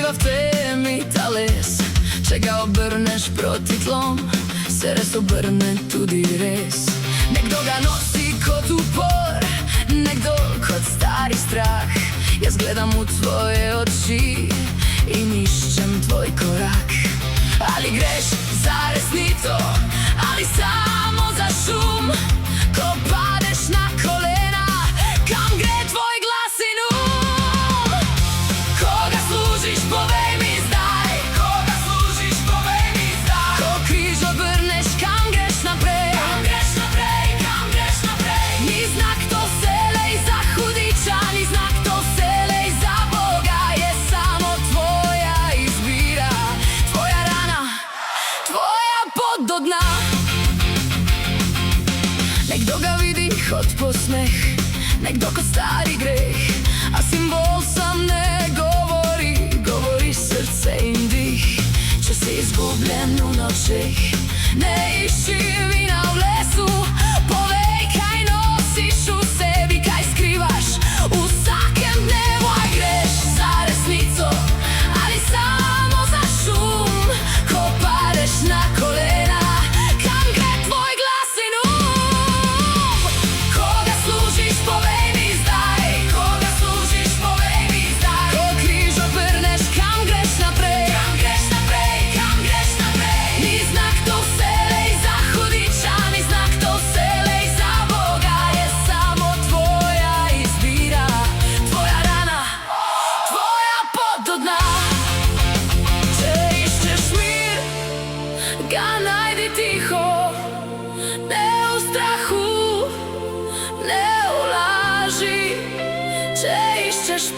skriva v temi tales. Če ga obrneš proti tlom, se res obrne tudi res. Nekdo ga nosi kot upor, nekdo kot stari strah. Jaz gledam v tvoje oči in iščem tvoj korak. Ali greš za resnico, ali samo za šum? Ko padeš na kolena, kam gre tvoj glas in Koga služiš, povej mi zdaj. Koga služiš, povej mi zdaj. Ko križ obrneš, kam greš naprej? Kam greš naprej, kam greš naprej? Ni znak to vselej za hudiča, ni znak to vselej za Boga. Je samo tvoja izbira, tvoja rana, tvoja pot do dna. Nekdo ga vidi kot posmeh, nekdo kot stari greh, a simbol sam ne govori, govori srce in dih. Če si izgubljen v nočeh, ne išči vina v lesu. Povej, kaj nosiš v sebi, kaj skrivaš v vsakem dnevu. A greš za resnico, ali samo za šum? Ko padeš na kolena, kam gre tvoj glas in Koga služiš, povej mi zdaj. Koga služiš, povej mi zdaj. Ko križ obrneš, kam greš naprej? Kam greš naprej, kam greš naprej? Ni znak to vselej za hudiča, ni znak to vselej za Boga. Je samo tvoja izbira, tvoja rana, tvoja pot do dna. Če iščeš mir, ga najdi tiho, ne v strahu, ne v laži. Če iščeš